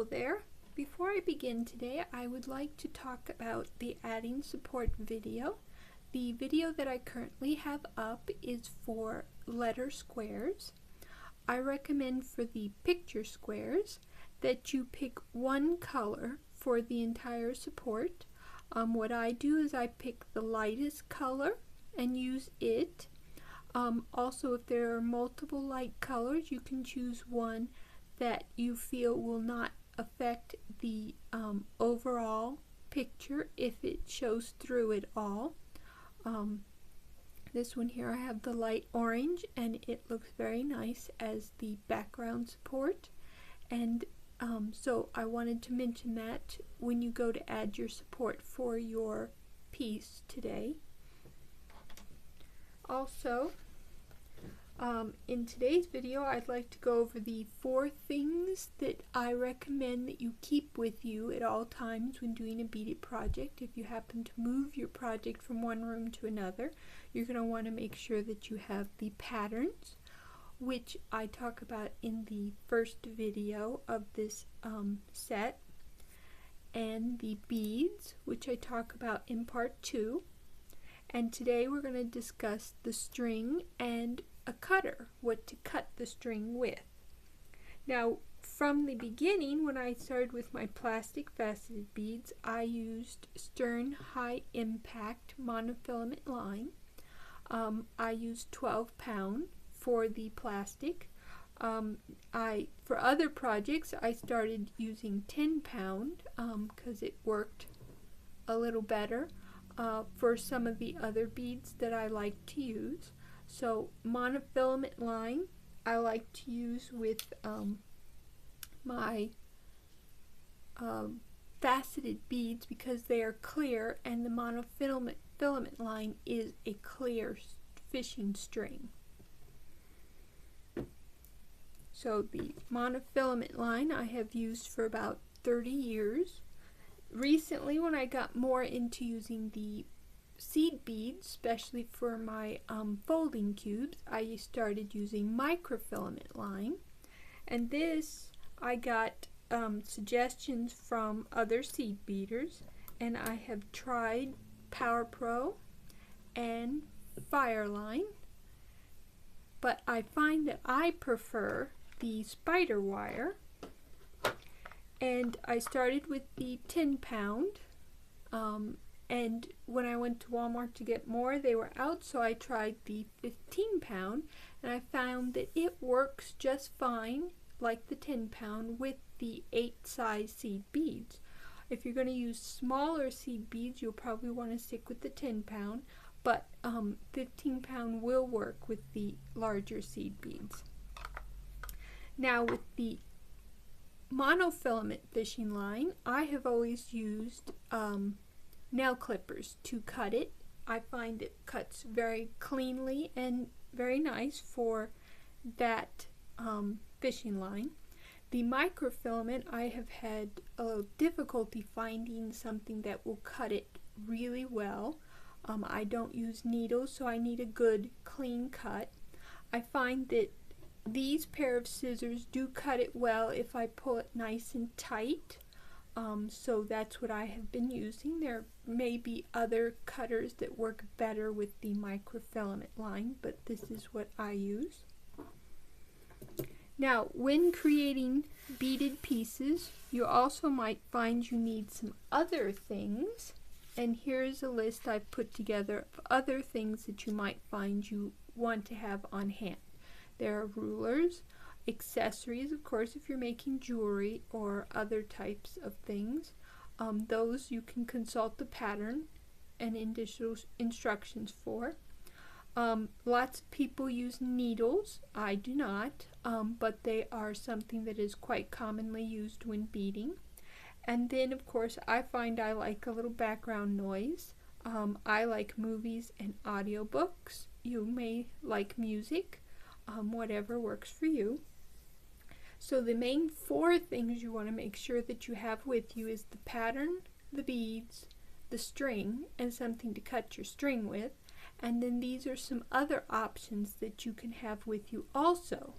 Hello there. Before I begin today, I would like to talk about the adding support video. The video that I currently have up is for letter squares. I recommend for the picture squares that you pick one color for the entire support. What I do is I pick the lightest color and use it. Also, if there are multiple light colors, you can choose one that you feel will not affect the overall picture if it shows through it all. This one here, I have the light orange, and it looks very nice as the background support. And so I wanted to mention that when you go to add your support for your piece today. Also, in today's video, I'd like to go over the 4 things that I recommend that you keep with you at all times when doing a beaded project. If you happen to move your project from one room to another, you're going to want to make sure that you have the patterns, which I talk about in the first video of this set, and the beads, which I talk about in part 2. And today we're going to discuss the string and a cutter, what to cut the string with. Now, from the beginning, when I started with my plastic faceted beads, I used Stern High Impact monofilament line. I used 12 pound for the plastic. For other projects, I started using 10 pound because it worked a little better for some of the other beads that I like to use. So monofilament line I like to use with my faceted beads because they are clear, and the monofilament line is a clear fishing string. So the monofilament line I have used for about 30 years. Recently, when I got more into using the seed beads, especially for my folding cubes, I started using microfilament line. And this, I got suggestions from other seed beaters, and I have tried Power Pro and Fireline, but I find that I prefer the spider wire. And I started with the 10 pound, and when I went to Walmart to get more, they were out, so I tried the 15 pound, and I found that it works just fine like the 10 pound with the 8 size seed beads. If you're going to use smaller seed beads, you'll probably want to stick with the 10 pound, but 15 pound will work with the larger seed beads. Now, with the monofilament fishing line, I have always used nail clippers to cut it. I find it cuts very cleanly and very nice for that fishing line. The microfilament, I have had a little difficulty finding something that will cut it really well. I don't use needles, so I need a good clean cut. I find that these pair of scissors do cut it well if I pull it nice and tight. So that's what I have been using. There may be other cutters that work better with the microfilament line, but this is what I use. Now, when creating beaded pieces, you also might find you need some other things. And here's a list I've put together of other things that you might find you want to have on hand. There are rulers, accessories, of course, if you're making jewelry or other types of things. Those you can consult the pattern and additional instructions for. Lots of people use needles. I do not, but they are something that is quite commonly used when beading. And then, of course, I find I like a little background noise. I like movies and audiobooks. You may like music. Whatever works for you. So the main 4 things you want to make sure that you have with you is the pattern, the beads, the string, and something to cut your string with. And then these are some other options that you can have with you also.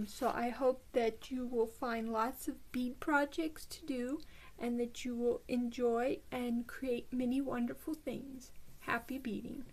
So I hope that you will find lots of bead projects to do and that you will enjoy and create many wonderful things. Happy beading!